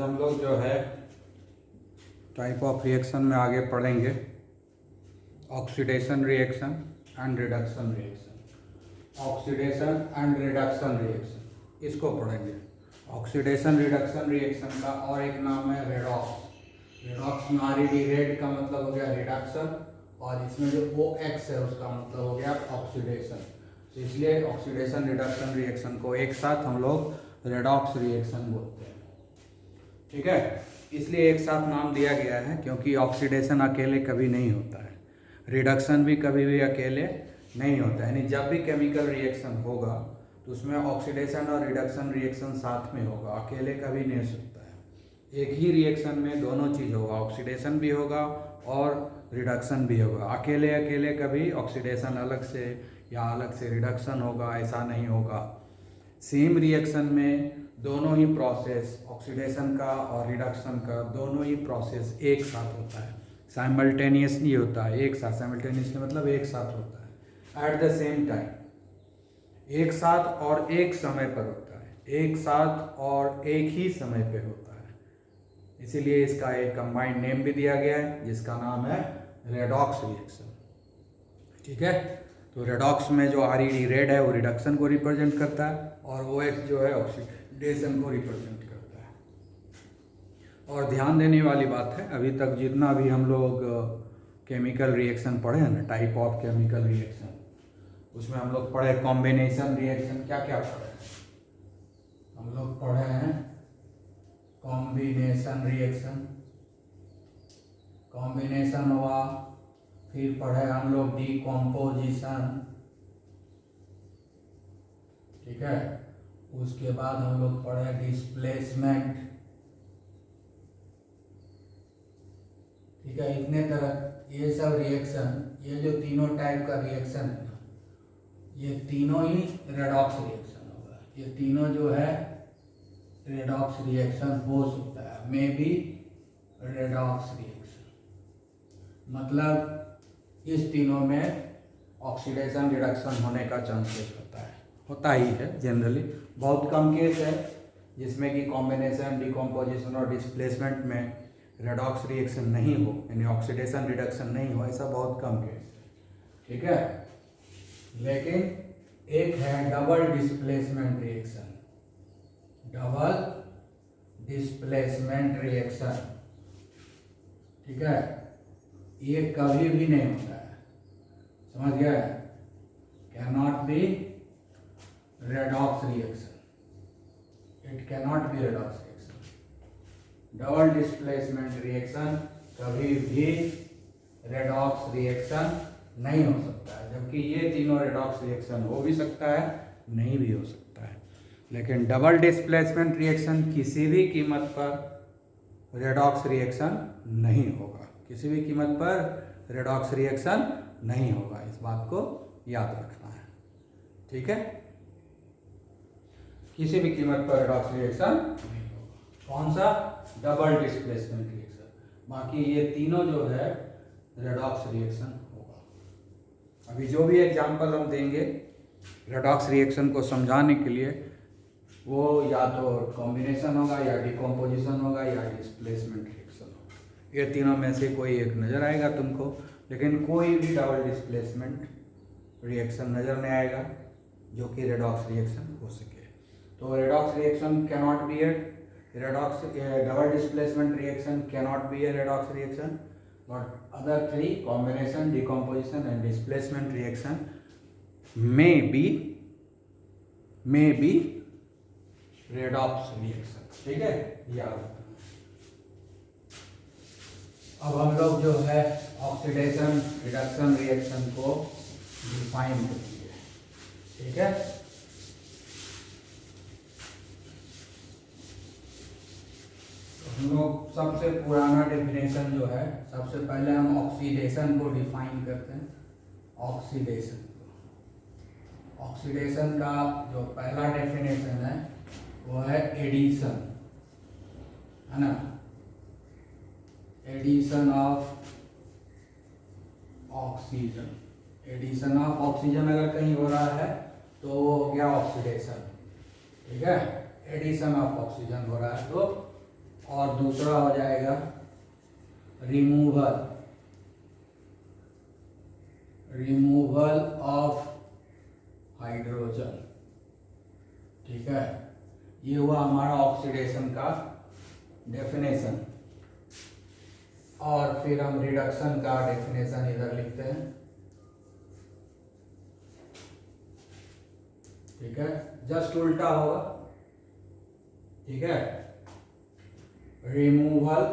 हम लोग जो है टाइप ऑफ रिएक्शन में आगे पढ़ेंगे oxidation reaction and reduction reaction. Oxidation and reduction reaction इसको पढ़ेंगे। ऑक्सीडेशन रिडक्शन रिएक्शन का और एक नाम है रेडॉक्स। रेडॉक्स में आरईडी रेड का मतलब हो गया रिडक्शन और इसमें जो OX है उसका मतलब हो गया ऑक्सीडेशन। तो इसलिए ऑक्सीडेशन रिडक्शन रिएक्शन को एक साथ हम लोग रेडॉक्स रिएक्शन बोलते हैं। ठीक है, इसलिए एक साथ नाम दिया गया है क्योंकि ऑक्सीडेशन अकेले कभी नहीं होता है, रिडक्शन भी कभी भी अकेले नहीं होता है। यानी जब भी केमिकल रिएक्शन होगा तो उसमें ऑक्सीडेशन और रिडक्शन रिएक्शन साथ में होगा, अकेले कभी नहीं हो सकता है। एक ही रिएक्शन में दोनों चीज़ होगा, ऑक्सीडेशन भी होगा और रिडक्शन भी होगा। अकेले अकेले कभी ऑक्सीडेशन अलग से या अलग से रिडक्शन होगा ऐसा नहीं होगा। सेम रिएक्शन में दोनों ही प्रोसेस, ऑक्सीडेशन का और रिडक्शन का दोनों ही प्रोसेस एक साथ होता है, साइमल्टेनियसली होता है। एक साथ, साइमल्टेनियसली मतलब एक साथ होता है, एट द सेम टाइम, एक साथ और एक समय पर होता है, एक साथ और एक ही समय पे होता है। इसीलिए इसका एक कंबाइंड नेम भी दिया गया है जिसका नाम है रेडॉक्स रिएक्शन। ठीक है, तो रेडॉक्स में जो आरईडी रेड है वो रिडक्शन को रिप्रेजेंट करता है और OX जो है ऑक्सीडेशन को रिप्रेजेंट करता है। और ध्यान देने वाली बात है, अभी तक जितना भी हम लोग केमिकल रिएक्शन पढ़े हैं ना, टाइप ऑफ केमिकल रिएक्शन, उसमें हम लोग पढ़े कॉम्बिनेशन रिएक्शन। क्या क्या पढ़े हैं हम लोग? पढ़े हैं कॉम्बिनेशन रिएक्शन, कॉम्बिनेशन हुआ। फिर पढ़े हम लोग डिकम्पोजिशन। ठीक है, उसके बाद हम लोग पढ़े डिस्प्लेसमेंट। ठीक है, इतने तरह ये सब रिएक्शन, ये जो तीनों टाइप का रिएक्शन है ना, ये तीनों ही रेडॉक्स रिएक्शन होगा। ये तीनों जो है रेडॉक्स रिएक्शन हो सकता है, मे बी रेडॉक्स रिएक्शन। मतलब इस तीनों में ऑक्सीडेशन रिडक्शन होने का चांसेस होता ही है जनरली। बहुत कम केस है जिसमें कि कॉम्बिनेशन, डिकम्पोजिशन और डिस्प्लेसमेंट में रेडॉक्स रिएक्शन नहीं हो, यानी ऑक्सीडेशन रिडक्शन नहीं हो, ऐसा बहुत कम केस है। ठीक है, लेकिन एक है double displacement reaction. Double displacement reaction, ठीक है, ये कभी भी नहीं होता है, समझ गया? Can not be redox reaction, it can not be redox reaction. Double displacement reaction कभी भी रेडॉक्स रिएक्शन नहीं हो सकता है, जबकि ये तीनों रेडॉक्स रिएक्शन हो भी सकता है, नहीं भी हो सकता है। लेकिन डबल डिस्प्लेसमेंट रिएक्शन किसी भी कीमत पर रेडॉक्स रिएक्शन नहीं होगा, किसी भी कीमत पर रेडॉक्स रिएक्शन नहीं होगा, इस बात को याद रखना है। ठीक है, किसी भी कीमत पर रेडॉक्स रिएक्शन नहीं होगा। कौन सा? Double displacement reaction. बाकी ये तीनों जो है रेडॉक्स रिएक्शन होगा। अभी जो भी एग्जांपल हम देंगे रेडॉक्स रिएक्शन को समझाने के लिए, वो या तो कॉम्बिनेशन होगा या डिकम्पोजिशन होगा या डिस्प्लेसमेंट रिएक्शन होगा। ये तीनों में से कोई एक नज़र आएगा तुमको, लेकिन कोई भी डबल डिस्प्लेसमेंट रिएक्शन नज़र नहीं आएगा जो कि रेडॉक्स रिएक्शन हो सके। तो redox reaction can not be A redox, double displacement reaction can not be A redox reaction, but other three combination, decomposition and displacement reaction may be redox reaction. ठीक है, याद। अब हम लोग जो है ऑक्सीडेशन रिडक्शन रिएक्शन को define करेंगे। ठीक है, तो हम लोग सबसे पुराना डेफिनेशन जो है, सबसे पहले हम ऑक्सीडेशन को डिफाइन करते हैं। ऑक्सीडेशन का जो पहला डेफिनेशन है वो है एडिशन, है ना? Addition of oxygen. Addition of oxygen अगर कहीं हो रहा है तो वो हो गया ऑक्सीडेशन। ठीक है, एडिशन ऑफ ऑक्सीजन हो रहा है तो और दूसरा हो जाएगा रिमूवल ऑफ हाइड्रोजन। ठीक है, ये हुआ हमारा ऑक्सीडेशन का डेफिनेशन। और फिर हम रिडक्शन का डेफिनेशन इधर लिखते हैं। ठीक है, जस्ट उल्टा होगा। ठीक है, removal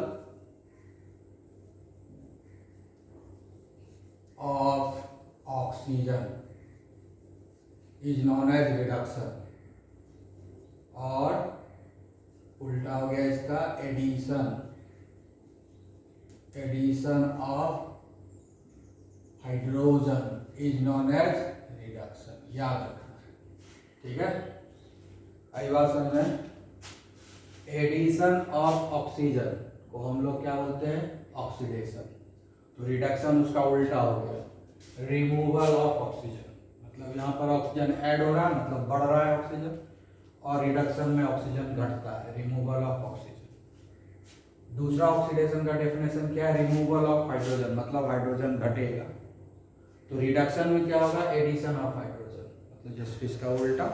of oxygen is known as reduction, और उल्टा हो गया इसका addition of hydrogen is known as reduction. याद रखना है। ठीक है, आई बात समझ में। एडिशन ऑफ ऑक्सीजन को हम लोग क्या बोलते हैं? ऑक्सीडेशन। तो रिडक्शन उसका उल्टा हो गया, रिमूवल ऑफ ऑक्सीजन। मतलब यहाँ पर ऑक्सीजन ऐड हो रहा है, मतलब बढ़ रहा है ऑक्सीजन, और रिडक्शन में ऑक्सीजन घटता है, रिमूवल ऑफ ऑक्सीजन। दूसरा ऑक्सीडेशन का डेफिनेशन क्या है? रिमूवल ऑफ हाइड्रोजन, मतलब हाइड्रोजन घटेगा। तो रिडक्शन में क्या होगा? एडिशन ऑफ हाइड्रोजन, मतलब जस्ट इसका उल्टा,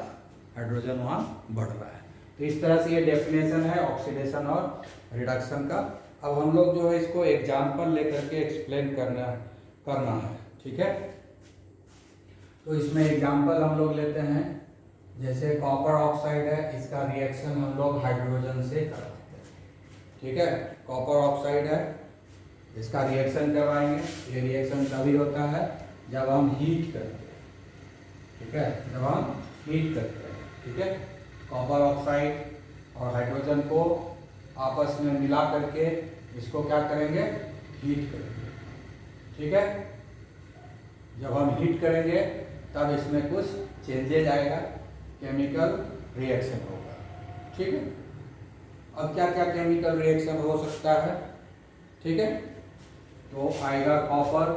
हाइड्रोजन वहाँ बढ़ रहा है। तो इस तरह से ये डेफिनेशन है ऑक्सीडेशन और रिडक्शन का। अब हम लोग जो है इसको एग्जाम्पल लेकर के एक्सप्लेन करना है। ठीक है, तो इसमें एग्जाम्पल हम लोग लेते हैं, जैसे कॉपर ऑक्साइड है, इसका रिएक्शन हम लोग हाइड्रोजन से करवाते हैं। ठीक है, कॉपर ऑक्साइड है, इसका रिएक्शन करवाएंगे। ये रिएक्शन तभी होता है जब हम हीट करते हैं। ठीक है, जब हम हीट करते हैं। ठीक है, कॉपर ऑक्साइड और हाइड्रोजन को आपस में मिला करके इसको क्या करेंगे? हीट करेंगे। ठीक है, जब हम हीट करेंगे तब इसमें कुछ चेंजेज आएगा, केमिकल रिएक्शन होगा। ठीक है, अब क्या क्या केमिकल रिएक्शन हो सकता है? ठीक है, तो आएगा कॉपर।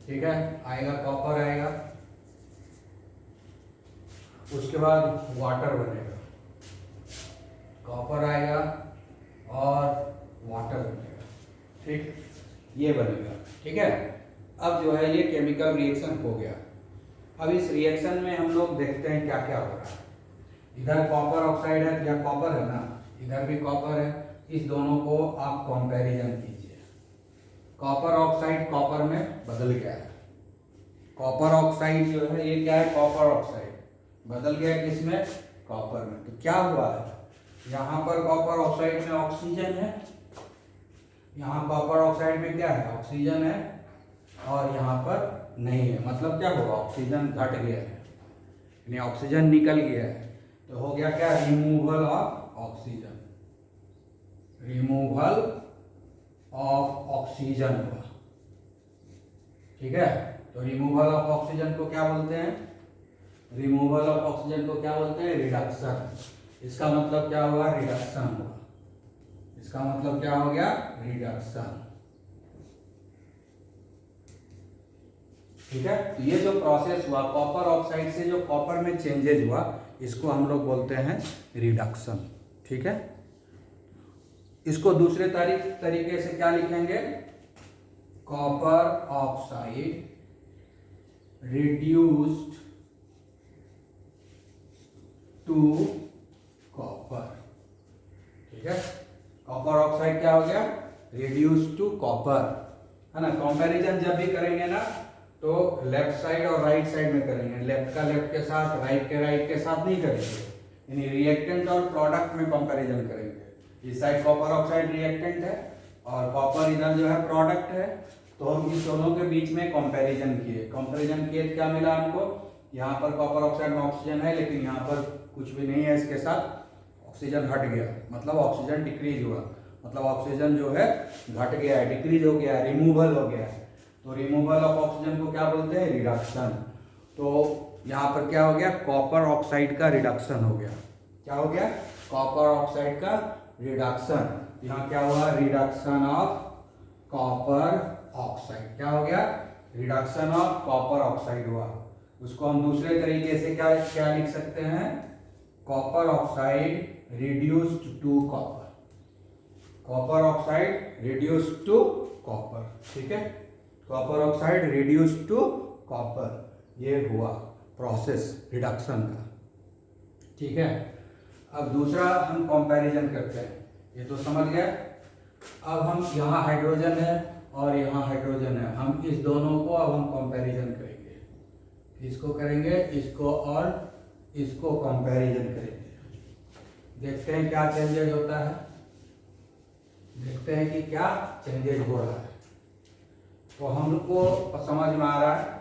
ठीक है, आएगा कॉपर आएगा, उसके बाद वाटर बनेगा। कॉपर आएगा और वाटर बनेगा। ठीक, ये बनेगा। ठीक है, अब जो है ये केमिकल रिएक्शन हो गया। अब इस रिएक्शन में हम लोग देखते हैं क्या क्या हो रहा है। इधर कॉपर ऑक्साइड है, या कॉपर है ना, इधर भी कॉपर है। इस दोनों को आप कंपैरिजन कीजिए। कॉपर ऑक्साइड कॉपर में बदल गया है। कॉपर ऑक्साइड जो है ये क्या है? कॉपर ऑक्साइड बदल गया किसमें? कॉपर में। तो क्या हुआ है? यहाँ पर कॉपर ऑक्साइड में ऑक्सीजन है, यहाँ कॉपर ऑक्साइड में क्या है? ऑक्सीजन है, और यहाँ पर नहीं है। मतलब क्या होगा? ऑक्सीजन घट गया है, यानी ऑक्सीजन निकल गया है। तो हो गया क्या? Removal of oxygen, removal of oxygen हुआ। ठीक है, तो रिमूवल ऑफ ऑक्सीजन को क्या बोलते हैं? रिमूवल ऑफ ऑक्सीजन को क्या बोलते हैं? रिडक्शन। इसका मतलब क्या हुआ? रिडक्शन हुआ। इसका मतलब क्या हो गया? रिडक्शन। ठीक है, तो ये जो प्रोसेस हुआ कॉपर ऑक्साइड से, जो कॉपर में चेंजेज हुआ, इसको हम लोग बोलते हैं रिडक्शन। ठीक है, इसको दूसरे तरीके से क्या लिखेंगे? Copper oxide reduced to copper. ठीक है, कॉपर ऑक्साइड क्या हो गया? रिड्यूस टू कॉपर, है ना। कंपैरिजन जब भी करेंगे ना, तो लेफ्ट साइड और राइट साइड में करेंगे। लेफ्ट का लेफ्ट के साथ, राइट के साथ नहीं करेंगे, यानी रिएक्टेंट और प्रोडक्ट में कंपैरिजन करेंगे। इस साइड कॉपर ऑक्साइड रिएक्टेंट है और कॉपर इधर जो है प्रोडक्ट है, तो हम इस दोनों के बीच में कंपैरिजन किए। कंपैरिजन किए क्या मिला हमको? यहाँ पर कॉपर ऑक्साइड में ऑक्सीजन है, लेकिन यहाँ पर कुछ भी नहीं है, इसके साथ ऑक्सीजन हट गया, मतलब ऑक्सीजन डिक्रीज हुआ, मतलब ऑक्सीजन जो है घट गया है, डिक्रीज हो गया है, रिमूवल हो गया है। तो रिमूवल ऑफ ऑक्सीजन को क्या बोलते हैं? रिडक्शन। तो यहाँ पर क्या हो गया? कॉपर ऑक्साइड का रिडक्शन हो गया। क्या हो गया? कॉपर ऑक्साइड का रिडक्शन। यहाँ क्या हुआ? Reduction of copper oxide. क्या हो गया? रिडक्शन ऑफ कॉपर ऑक्साइड हुआ। उसको हम दूसरे तरीके से क्या क्या लिख सकते हैं? Copper oxide reduced to copper, copper oxide reduced to copper, ठीक है, copper oxide reduced to copper, ये हुआ प्रोसेस रिडक्शन का, ठीक है। अब दूसरा हम कंपैरिजन करते हैं, ये तो समझ गए। अब हम यहाँ हाइड्रोजन है और यहाँ हाइड्रोजन है, हम इस दोनों को अब हम कंपैरिजन करेंगे, इसको करेंगे, इसको और इसको कंपैरिजन करेंगे, देखते हैं क्या चेंजेज होता है, देखते हैं कि क्या चेंजेज हो रहा है। तो हमको समझ में आ रहा है,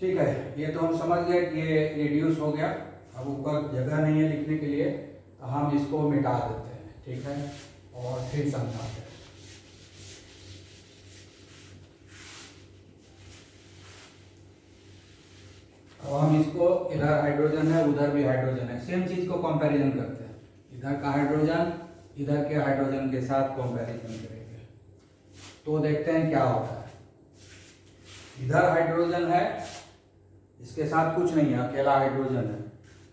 ठीक है, ये तो हम समझ गए कि ये रिड्यूस हो गया। अब ऊपर जगह नहीं है लिखने के लिए, तो हम इसको मिटा देते हैं, ठीक है, और फिर समझाते हैं। अब हम इसको, इधर हाइड्रोजन है उधर भी हाइड्रोजन है, सेम चीज को कंपैरिजन करते हैं, इधर का हाइड्रोजन इधर के हाइड्रोजन के साथ कंपैरिजन करेंगे, तो देखते हैं क्या होता है। इधर हाइड्रोजन है, इसके साथ कुछ नहीं है, अकेला हाइड्रोजन है।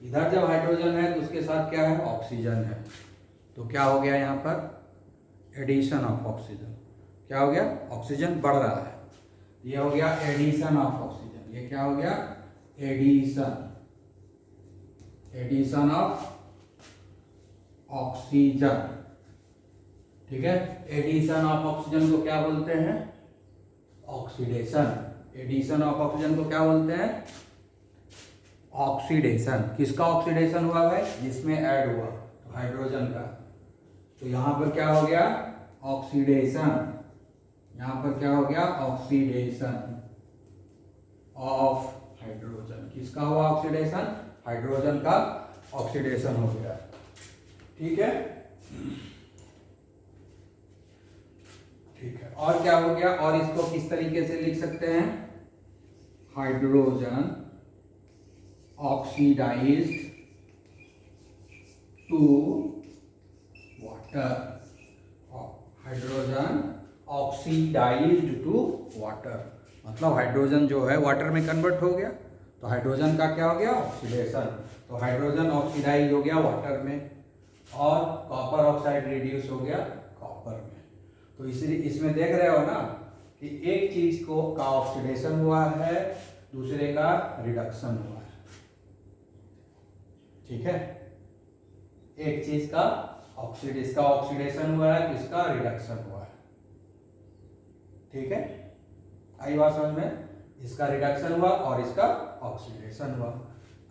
इधर जब हाइड्रोजन है तो उसके साथ क्या है, ऑक्सीजन है, तो क्या हो गया यहाँ पर, एडिशन ऑफ ऑक्सीजन, क्या हो गया, ऑक्सीजन बढ़ रहा है, ये हो गया एडिशन ऑफ ऑक्सीजन, ये क्या हो गया, एडिशन, एडिशन ऑफ ऑक्सीजन, ठीक है। एडिशन ऑफ ऑक्सीजन को क्या बोलते हैं, ऑक्सीडेशन, एडिशन ऑफ ऑक्सीजन को क्या बोलते हैं, ऑक्सीडेशन। किसका ऑक्सीडेशन हुआ भाई, जिसमें ऐड हुआ तो हाइड्रोजन का, तो यहां पर क्या हो गया, ऑक्सीडेशन, यहां पर क्या हो गया, ऑक्सीडेशन ऑफ हाइड्रोजन, किसका हुआ ऑक्सीडेशन, हाइड्रोजन का ऑक्सीडेशन हो गया, ठीक है, ठीक है। और क्या हो गया, और इसको किस तरीके से लिख सकते हैं, hydrogen oxidised to water, hydrogen oxidised to water, मतलब हाइड्रोजन जो है वाटर में कन्वर्ट हो गया, तो हाइड्रोजन का क्या हो गया, ऑक्सीडेशन, तो हाइड्रोजन ऑक्सीडाइज हो गया वाटर में, और कॉपर ऑक्साइड रिड्यूस हो गया कॉपर में। तो इसलिए इसमें देख रहे हो ना कि एक चीज को का ऑक्सीडेशन हुआ है, दूसरे का रिडक्शन हुआ है, ठीक है, एक चीज का इसका ऑक्सीडेशन हुआ है, किसका रिडक्शन हुआ है, ठीक है, आई बात समझ में, इसका रिडक्शन हुआ और इसका ऑक्सीडेशन हुआ।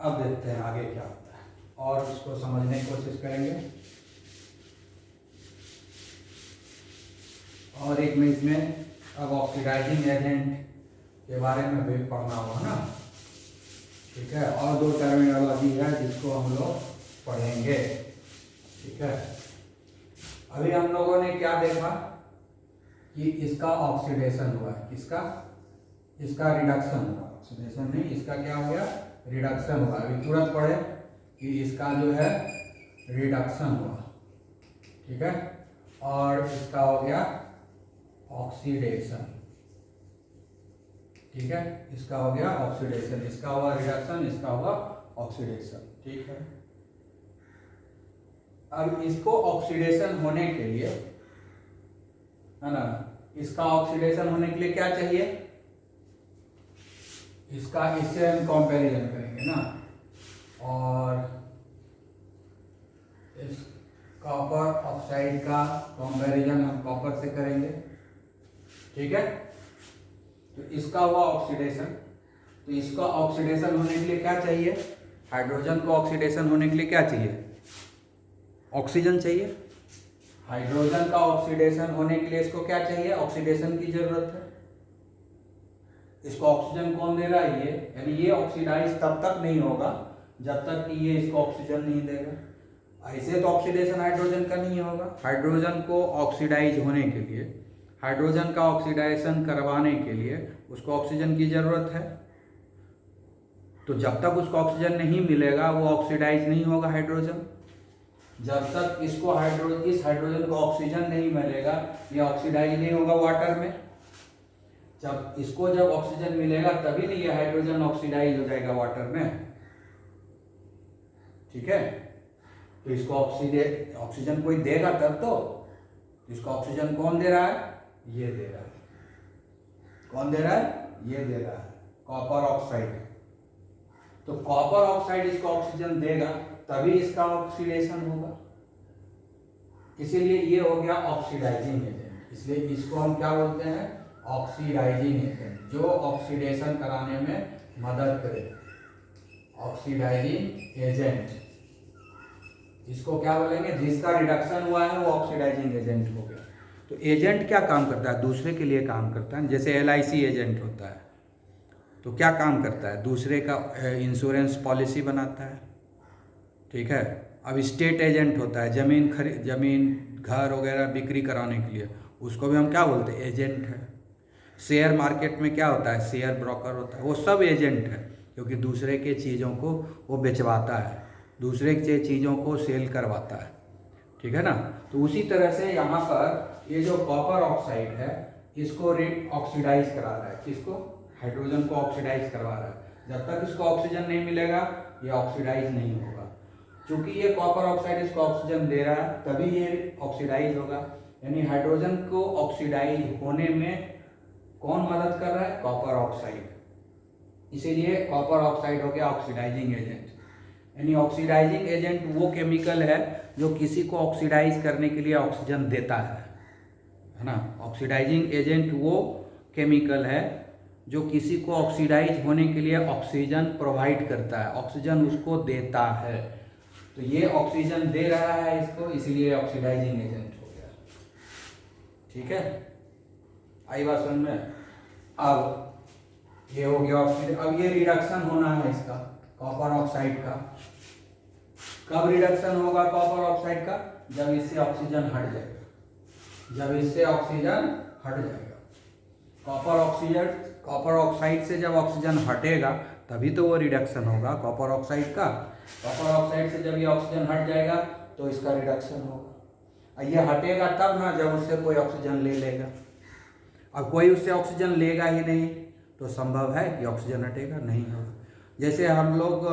अब देखते हैं आगे क्या होता है और इसको समझने की कोशिश करेंगे। और एक में इसमें अब ऑक्सीडाइजिंग एजेंट के बारे में भी पढ़ना होगा ना, ठीक है, और दो टर्मिनोलॉजी है जिसको हम लोग पढ़ेंगे, ठीक है। अभी हम लोगों ने क्या देखा कि इसका ऑक्सीडेशन हुआ है, किसका, इसका रिडक्शन हुआ, ऑक्सीडेशन नहीं, इसका क्या हो गया, रिडक्शन हुआ। अभी तुरंत पढ़े कि इसका जो है रिडक्शन हुआ, ठीक है, और इसका हो गया ऑक्सीडेशन, ठीक है, इसका हो गया ऑक्सीडेशन, इसका हुआ रिडक्शन, इसका हुआ ऑक्सीडेशन, ठीक है। अब इसको ऑक्सीडेशन होने के लिए, है ना, इसका ऑक्सीडेशन होने के लिए क्या चाहिए, इसका इससे हम कंपैरिजन करेंगे ना, और इस कॉपर ऑक्साइड का कंपैरिजन हम कॉपर से करेंगे, ठीक है। तो इसका हुआ ऑक्सीडेशन, तो इसका ऑक्सीडेशन होने के लिए क्या चाहिए, हाइड्रोजन को ऑक्सीडेशन होने के लिए क्या चाहिए, ऑक्सीजन चाहिए। हाइड्रोजन का ऑक्सीडेशन होने के लिए इसको क्या चाहिए, ऑक्सीडेशन की जरूरत है। इसको ऑक्सीजन कौन दे रहा है, ये, यानी ये ऑक्सीडाइज तब तक नहीं होगा जब तक कि ये इसको ऑक्सीजन नहीं देगा। ऐसे तो ऑक्सीडेशन हाइड्रोजन का नहीं होगा। हाइड्रोजन को ऑक्सीडाइज होने के लिए, हाइड्रोजन का ऑक्सीडाइजेशन करवाने के लिए उसको ऑक्सीजन की जरूरत है। तो जब तक उसको ऑक्सीजन नहीं मिलेगा वो ऑक्सीडाइज नहीं होगा हाइड्रोजन। जब तक इसको इस हाइड्रोजन को ऑक्सीजन नहीं मिलेगा ये ऑक्सीडाइज नहीं होगा वाटर में। जब ऑक्सीजन मिलेगा तभी नहीं ये हाइड्रोजन ऑक्सीडाइज हो जाएगा वाटर में, ठीक है। तो इसको ऑक्सीजन कोई देगा तब तो। इसको ऑक्सीजन कौन दे रहा है? ये दे रहा है। कौन दे रहा है? ये दे रहा है, कॉपर ऑक्साइड। तो कॉपर ऑक्साइड इसको ऑक्सीजन देगा तभी इसका ऑक्सीडेशन होगा। इसीलिए ये हो गया ऑक्सीडाइजिंग एजेंट। इसलिए इसको हम क्या बोलते हैं? ऑक्सीडाइजिंग एजेंट, जो ऑक्सीडेशन कराने में मदद करे। ऑक्सीडाइजिंग एजेंट इसको क्या बोलेंगे? जिसका रिडक्शन हुआ है वो ऑक्सीडाइजिंग एजेंट हो गया। तो एजेंट क्या काम करता है? दूसरे के लिए काम करता है। जैसे LIC एजेंट होता है तो क्या काम करता है? दूसरे का इंश्योरेंस पॉलिसी बनाता है, ठीक है। अब स्टेट एजेंट होता है, जमीन घर वगैरह बिक्री कराने के लिए, उसको भी हम क्या बोलते हैं? एजेंट है। शेयर मार्केट में क्या होता है? शेयर ब्रोकर होता है, वो सब एजेंट है, क्योंकि दूसरे के चीज़ों को वो बेचवाता है, दूसरे के चीज़ों को सेल करवाता है, ठीक है ना। तो उसी तरह से यहाँ पर ये जो कॉपर ऑक्साइड है इसको ऑक्सीडाइज करा रहा है। किसको? हाइड्रोजन को ऑक्सीडाइज करवा रहा है। जब तक इसको ऑक्सीजन नहीं मिलेगा ये ऑक्सीडाइज नहीं होगा। क्योंकि ये कॉपर ऑक्साइड इसको ऑक्सीजन दे रहा है तभी ये ऑक्सीडाइज होगा। यानी हाइड्रोजन को ऑक्सीडाइज होने में कौन मदद कर रहा है? Copper oxide. इसीलिए कॉपर ऑक्साइड हो गया ऑक्सीडाइजिंग एजेंट। यानी ऑक्सीडाइजिंग एजेंट वो केमिकल है जो किसी को ऑक्सीडाइज करने के लिए ऑक्सीजन देता है ना। ऑक्सीडाइजिंग एजेंट वो केमिकल है जो किसी को ऑक्सीडाइज होने के लिए ऑक्सीजन प्रोवाइड करता है, ऑक्सीजन उसको देता है। तो ये ऑक्सीजन दे रहा है इसको, इसीलिए ऑक्सीडाइजिंग एजेंट हो गया, ठीक है। आई बात समझ में? अब ये हो गया ऑक्सीजन। अब ये रिडक्शन होना है इसका, कॉपर ऑक्साइड का। कब रिडक्शन होगा कॉपर ऑक्साइड का? जब इससे ऑक्सीजन हट जाएगा। जब इससे ऑक्सीजन हट जाएगा, कॉपर ऑक्साइड से जब ऑक्सीजन हटेगा तभी तो वो रिडक्शन होगा कॉपर ऑक्साइड का। कॉपर ऑक्साइड से जब ये ऑक्सीजन हट जाएगा तो इसका रिडक्शन होगा। ये हटेगा तब ना जब उससे कोई ऑक्सीजन ले लेगा। अब कोई उससे ऑक्सीजन लेगा ही नहीं तो संभव है कि ऑक्सीजन हटेगा? नहीं होगा। जैसे हम लोग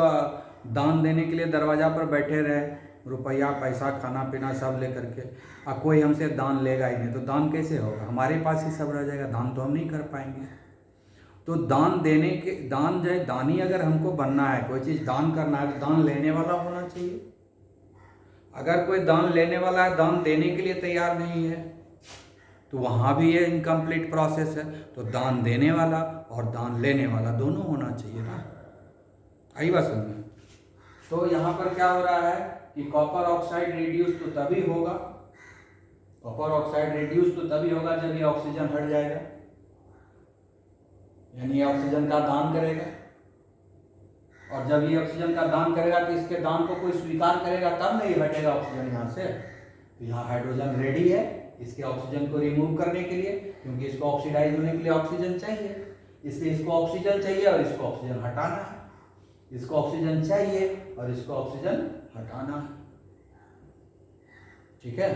दान देने के लिए दरवाजा पर बैठे रहे, रुपया पैसा खाना पीना सब लेकर के, अब कोई हमसे दान लेगा ही नहीं तो दान कैसे होगा? हमारे पास ही सब रह जाएगा, दान तो हम नहीं कर पाएंगे। तो दान देने के दानी अगर हमको बनना है, कोई चीज़ दान करना है तो दान लेने वाला होना चाहिए। अगर कोई दान लेने वाला है, दान देने के लिए तैयार नहीं है, तो वहाँ भी ये इनकम्प्लीट प्रोसेस है। तो दान देने वाला और दान लेने वाला दोनों होना चाहिए ना। आई बात समझ में? तो यहाँ पर क्या हो रहा है कि कॉपर ऑक्साइड रिड्यूस तो तभी होगा, कॉपर ऑक्साइड रिड्यूस तो तभी होगा जब ये ऑक्सीजन हट जाएगा, यानी ऑक्सीजन का दान करेगा। और जब ये ऑक्सीजन का दान करेगा तो इसके दान को कोई स्वीकार करेगा तब नहीं हटेगा ऑक्सीजन यहाँ से। तो यहाँ हाइड्रोजन रेडी है इसके ऑक्सीजन को रिमूव करने के लिए, क्योंकि इसको ऑक्सीडाइज होने के लिए ऑक्सीजन चाहिए, इसलिए इसको ऑक्सीजन चाहिए और इसको ऑक्सीजन हटाना है। इसको ऑक्सीजन चाहिए और इसको ऑक्सीजन हटाना है, ठीक है।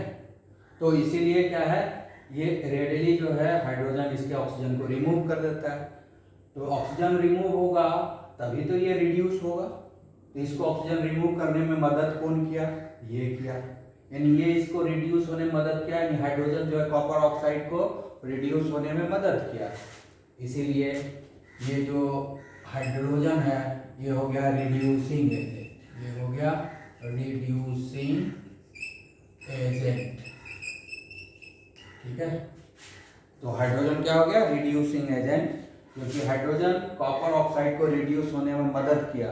तो इसीलिए क्या है, ये रेडली जो है हाइड्रोजन इसके ऑक्सीजन को रिमूव कर देता है। तो ऑक्सीजन रिमूव होगा तभी तो ये रिड्यूस होगा। तो इसको ऑक्सीजन रिमूव करने में मदद कौन किया? ये किया, यानी ये इसको रिड्यूस होने में मदद किया, यानी हाइड्रोजन जो है कॉपर ऑक्साइड को रिड्यूस होने में मदद किया। इसीलिए ये जो हाइड्रोजन है ये हो गया रिड्यूसिंग एजेंट, ये हो गया रिड्यूसिंग एजेंट, ठीक है। तो हाइड्रोजन क्या हो गया? रिड्यूसिंग एजेंट, क्योंकि हाइड्रोजन कॉपर ऑक्साइड को रिड्यूस होने में मदद किया।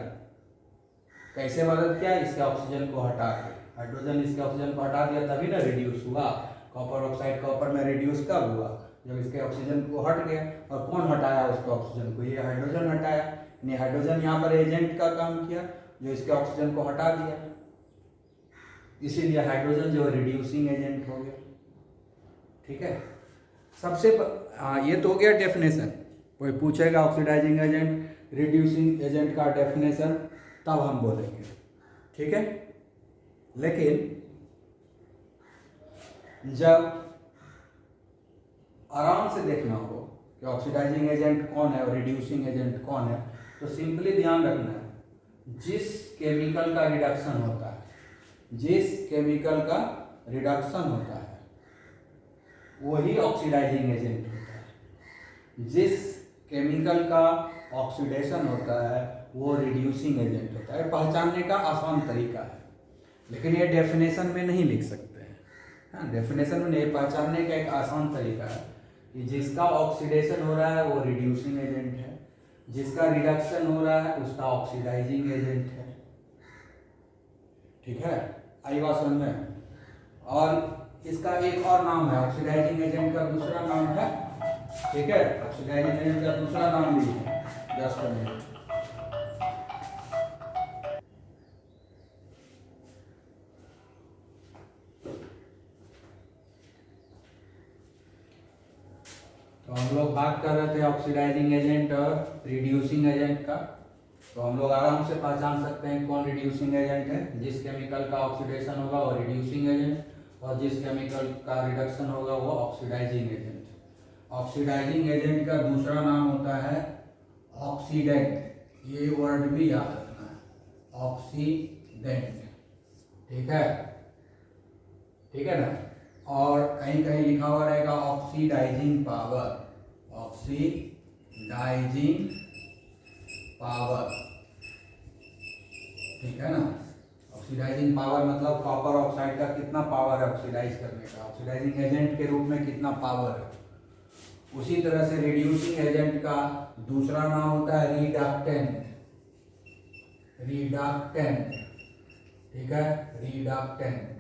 कैसे मदद किया? इसके ऑक्सीजन को हटा के, हाइड्रोजन इसके ऑक्सीजन को हटा दिया तभी ना रिड्यूस हुआ। कॉपर ऑक्साइड कॉपर में रिड्यूस कब हुआ? जब इसके ऑक्सीजन को हट गया। और कौन हटाया उसको ऑक्सीजन को? ये हाइड्रोजन हटाया, यानी हाइड्रोजन यहाँ पर एजेंट का काम किया जो इसके ऑक्सीजन को हटा दिया। इसीलिए हाइड्रोजन जो रिड्यूसिंग एजेंट हो गया, ठीक है। ये तो हो गया डेफिनेशन। कोई पूछेगा ऑक्सीडाइजिंग एजेंट रिड्यूसिंग एजेंट का डेफिनेशन तब हम बोलेंगे, ठीक है। लेकिन जब आराम से देखना हो कि ऑक्सीडाइजिंग एजेंट कौन है और रिड्यूसिंग एजेंट कौन है, तो सिंपली ध्यान रखना है जिस केमिकल का रिडक्शन होता है जिस केमिकल का रिडक्शन होता है वही ऑक्सीडाइजिंग एजेंट होता है। जिस केमिकल का ऑक्सीडेशन होता है वो रिड्यूसिंग एजेंट होता है। पहचानने का आसान तरीका है, लेकिन ये डेफिनेशन में नहीं लिख सकते हैं। हाँ, डेफिनेशन में नहीं, पहचानने का एक आसान तरीका है कि जिसका ऑक्सीडेशन हो रहा है वो रिड्यूसिंग एजेंट है, जिसका रिडक्शन हो रहा है उसका ऑक्सीडाइजिंग एजेंट है। ठीक है, आई बात समझ में। और इसका एक और नाम है, ऑक्सीडाइजिंग एजेंट का दूसरा नाम है, ठीक है, ऑक्सीडाइजिंग एजेंट का दूसरा नाम भी है, जस्ट अ मिनट। तो हम लोग बात कर रहे थे ऑक्सीडाइजिंग एजेंट और रिड्यूसिंग एजेंट का। तो हम लोग आराम से पहचान सकते हैं कौन रिड्यूसिंग एजेंट है। जिस केमिकल का ऑक्सीडेशन होगा वो रिड्यूसिंग एजेंट, और जिस केमिकल का रिडक्शन होगा वो ऑक्सीडाइजिंग एजेंट। ऑक्सीडाइजिंग एजेंट का दूसरा नाम होता है ऑक्सीडेंट। ये वर्ड भी याद रखना है, ऑक्सीडेंट। ठीक है, ठीक है ना। और कहीं कहीं लिखा हुआ रहेगा ऑक्सीडाइजिंग पावर, ऑक्सीडाइजिंग पावर। ठीक है ना। ऑक्सीडाइजिंग पावर मतलब कॉपर ऑक्साइड का कितना पावर है ऑक्सीडाइज करने का, ऑक्सीडाइजिंग एजेंट के रूप में कितना पावर है। उसी तरह से रिड्यूसिंग एजेंट का दूसरा नाम होता है रिडक्टेंट। रिडक्टेंट, ठीक है, रिडक्टेंट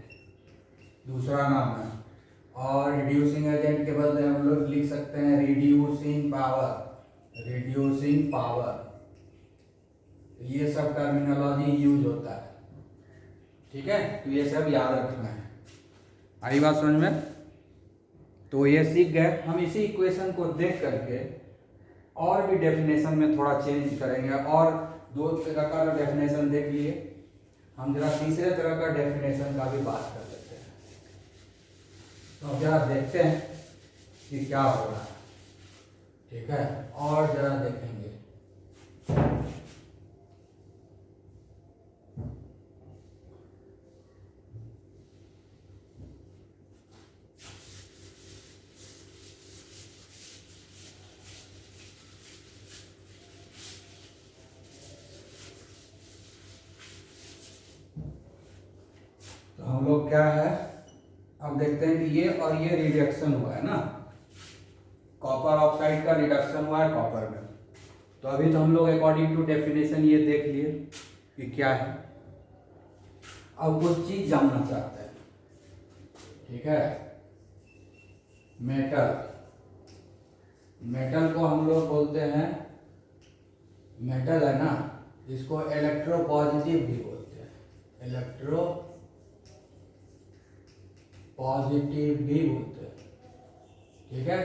दूसरा नाम है। और रिड्यूसिंग एजेंट के बदले हम लोग लिख सकते हैं रिड्यूसिंग पावर, रिड्यूसिंग पावर। ये सब टर्मिनोलॉजी यूज होता है। ठीक है, तो ये सब याद रखना है। आई बात समझ में। तो ये सीख गए। हम इसी इक्वेशन को देख करके और भी डेफिनेशन में थोड़ा चेंज करेंगे। और दो तरह का डेफिनेशन देख लिए, हम जरा तीसरे तरह का डेफिनेशन का भी बात कर लेते हैं। तो जरा देखते हैं कि क्या हो रहा है। ठीक है, और जरा देखेंगे। तो हम लोग क्या है, अब देखते हैं कि ये और ये रिडक्शन हुआ है ना, कॉपर ऑक्साइड का रिडक्शन हुआ है कॉपर में। तो अभी तो हम लोग अकॉर्डिंग टू डेफिनेशन ये देख लिए कि क्या है। अब कुछ चीज जानना चाहते हैं। ठीक है, मेटल, मेटल को हम लोग बोलते हैं, मेटल है ना, इसको इलेक्ट्रोपॉजिटिव भी बोलते हैं, इलेक्ट्रो पॉजिटिव भी बोलते हैं। ठीक है,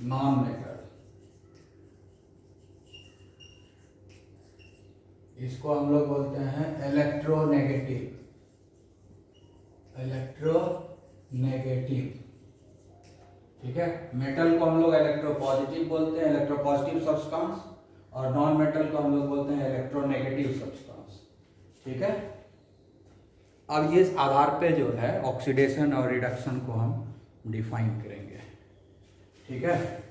नॉन मेटल, इसको हम लोग बोलते हैं इलेक्ट्रोनेगेटिव, इलेक्ट्रोनेगेटिव। ठीक है, मेटल को हम लोग इलेक्ट्रोपॉजिटिव बोलते हैं, इलेक्ट्रोपॉजिटिव सब्सटेंस, और नॉन मेटल को हम लोग बोलते हैं इलेक्ट्रोनेगेटिव सब्सटेंस। ठीक है, अब ये आधार पे जो है ऑक्सीडेशन और रिडक्शन को हम डिफाइन करेंगे। ठीक है,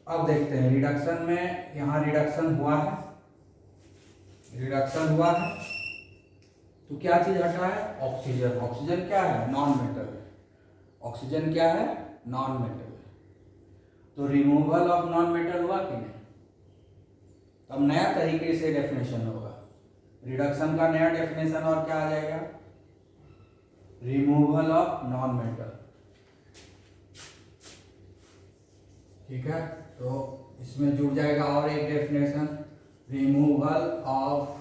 अब देखते हैं रिडक्शन में, यहाँ रिडक्शन हुआ है, रिडक्शन हुआ है तो क्या चीज हटा है, ऑक्सीजन। ऑक्सीजन क्या है, नॉन मेटल है। ऑक्सीजन क्या है, नॉन मेटल है। तो रिमूवल ऑफ नॉन मेटल हुआ कि नहीं। अब नया तरीके से डेफिनेशन होगा, रिडक्शन का नया डेफिनेशन और क्या आ जाएगा, रिमूवल ऑफ नॉन मेटल। ठीक है, तो इसमें जुड़ जाएगा और एक definition, removal of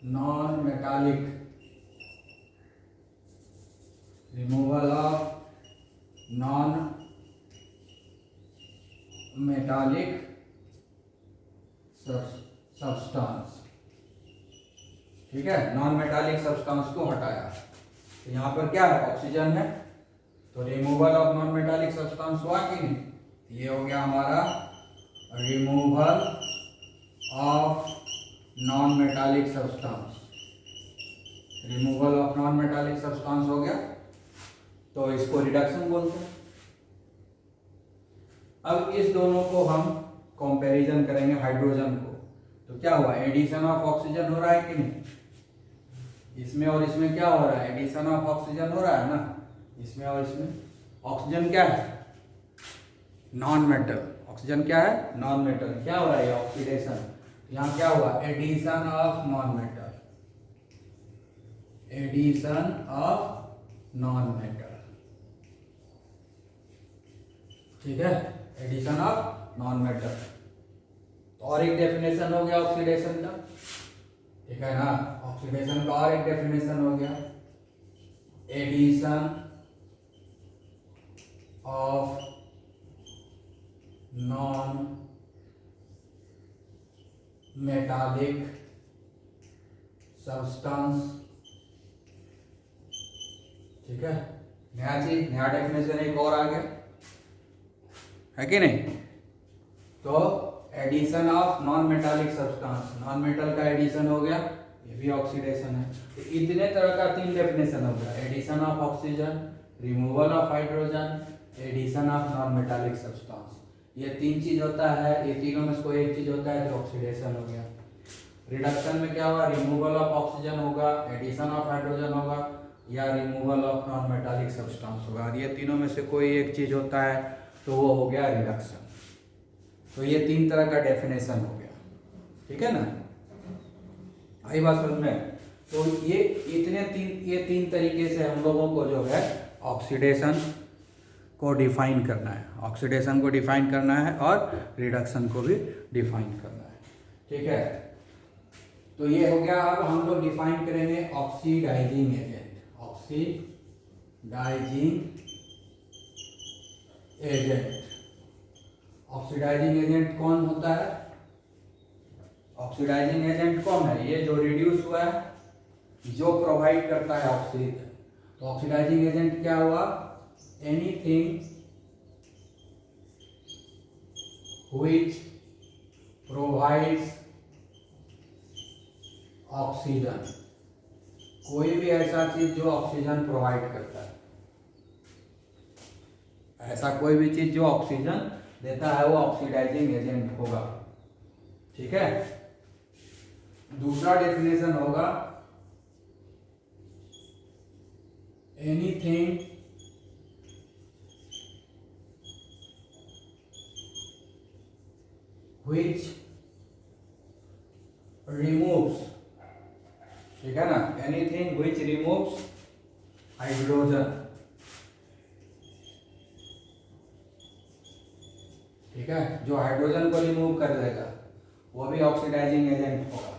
non metallic, removal of non metallic substance. ठीक है, नॉन मेटालिक सब्सटेंस को हटाया। तो यहाँ पर क्या है, ऑक्सीजन है, तो removal of non metallic substance हुआ कि नहीं। ये हो गया हमारा removal of non metallic substance, removal of non metallic substance हो गया, तो इसको रिडक्शन बोलते हैं। अब इस दोनों को हम कंपैरिजन करेंगे हाइड्रोजन को, तो क्या हुआ, एडिशन ऑफ ऑक्सीजन हो रहा है कि नहीं, इसमें और इसमें क्या हो रहा है, एडिशन ऑफ ऑक्सीजन हो रहा है ना, इसमें और इसमें। ऑक्सीजन क्या है, नॉन मेटल, ऑक्सीजन क्या है, नॉन मेटल, क्या हो रहा है, ऑक्सीडेशन, यहाँ क्या हुआ, addition of non metal, addition of non metal, ठीक है, एडिशन ऑफ नॉन मेटल। और एक डेफिनेशन हो गया ऑक्सीडेशन का, ठीक है ना, ऑक्सीडेशन का और एक डेफिनेशन हो गया, addition of non metallic substance, ठीक है, नया चीज, नया डेफिनेशन एक और आ गया, है कि नहीं। तो addition of non metallic substance, non metal का एडिशन हो गया, ये भी ऑक्सीडेशन है। तो इतने तरह का 3 डेफिनेशन हो गया, addition of oxygen, removal of hydrogen, addition of non metallic substance. ये 3 चीज होता है, ये तीनों में से कोई एक चीज होता है तो ऑक्सीडेशन हो गया। रिडक्शन में क्या हुआ, रिमूवल ऑफ ऑक्सीजन होगा, एडिशन ऑफ हाइड्रोजन होगा, या removal of non metallic substance होगा। ये तीनों में से कोई एक चीज होता है तो वो हो गया रिडक्शन। तो ये 3 तरह का डेफिनेशन हो गया, ठीक है ना, आई बात समझ में। तो ये तीन तरीके से हम लोगों को जो है ऑक्सीडेशन को डिफाइन करना है, ऑक्सीडेशन को डिफाइन करना है और रिडक्शन को भी डिफाइन करना है, ठीक है। तो ये हो गया। अब हम लोग डिफाइन करेंगे oxidising agent, oxidising agent. Oxidising agent कौन होता है, ऑक्सीडाइजिंग एजेंट कौन है, ये जो रिड्यूस हुआ है, जो प्रोवाइड करता है ऑक्सीजन। तो ऑक्सीडाइजिंग एजेंट क्या हुआ, एनीथिंग व्हिच प्रोवाइड्स ऑक्सीजन, कोई भी ऐसा चीज जो ऑक्सीजन प्रोवाइड करता है, ऐसा कोई भी चीज जो ऑक्सीजन देता है वो ऑक्सीडाइजिंग एजेंट होगा, ठीक है। दूसरा डेफिनेशन होगा एनीथिंग व्हिच रिमूव्स, ठीक है ना, एनीथिंग व्हिच रिमूव्स हाइड्रोजन, ठीक है, जो हाइड्रोजन को रिमूव कर देगा वो भी ऑक्सीडाइजिंग एजेंट होगा।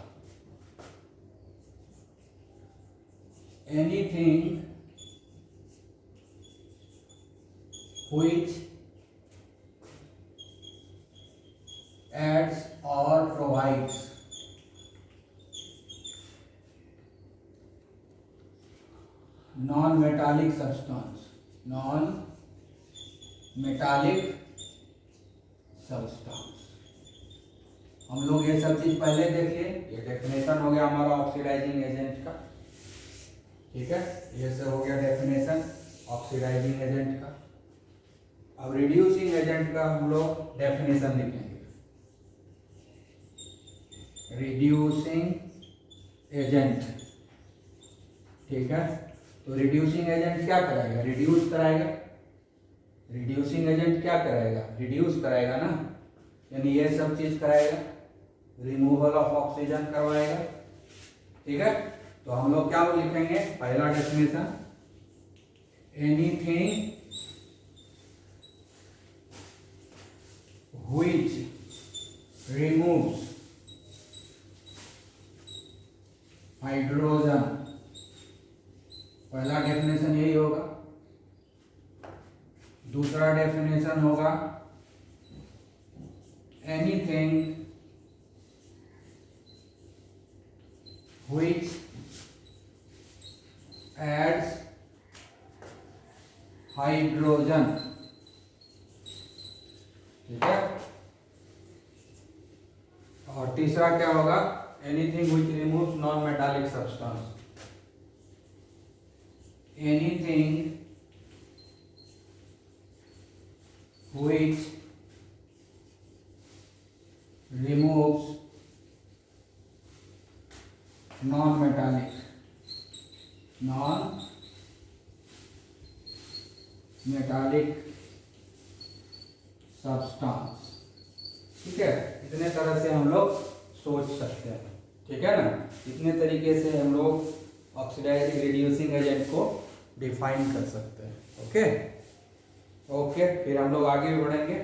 Anything which adds or provides non-metallic substance, non-metallic substance। हम लोग ये सब चीज पहले देख लिए, ये डेफिनेशन हो गया हमारा ऑक्सीडाइजिंग एजेंट का, ठीक है, ये सब हो गया डेफिनेशन ऑक्सीडाइजिंग एजेंट का। अब रिड्यूसिंग एजेंट का हम लोग डेफिनेशन लिखेंगे, रिड्यूसिंग एजेंट, ठीक है। तो रिड्यूसिंग एजेंट क्या कराएगा, रिड्यूस कराएगा, रिड्यूसिंग एजेंट क्या कराएगा, रिड्यूस कराएगा ना, यानी ये सब चीज कराएगा, रिमूवल ऑफ ऑक्सीजन करवाएगा, ठीक है। तो हम लोग क्या लिखेंगे, पहला definition, anything which removes hydrogen, पहला डेफिनेशन यही होगा। दूसरा डेफिनेशन होगा एनीथिंग व्हिच एड्स हाइड्रोजन, ठीक है। और तीसरा क्या होगा, anything which removes non metallic substance, anything which removes non-metallic substance। ठीक है, इतने तरह से हम लोग सोच सकते हैं, ठीक है ना। इतने तरीके से हम लोग ऑक्सीडाइजिंग रिड्यूसिंग एजेंट को डिफाइन कर सकते हैं। ओके, फिर हम लोग आगे भी बढ़ेंगे।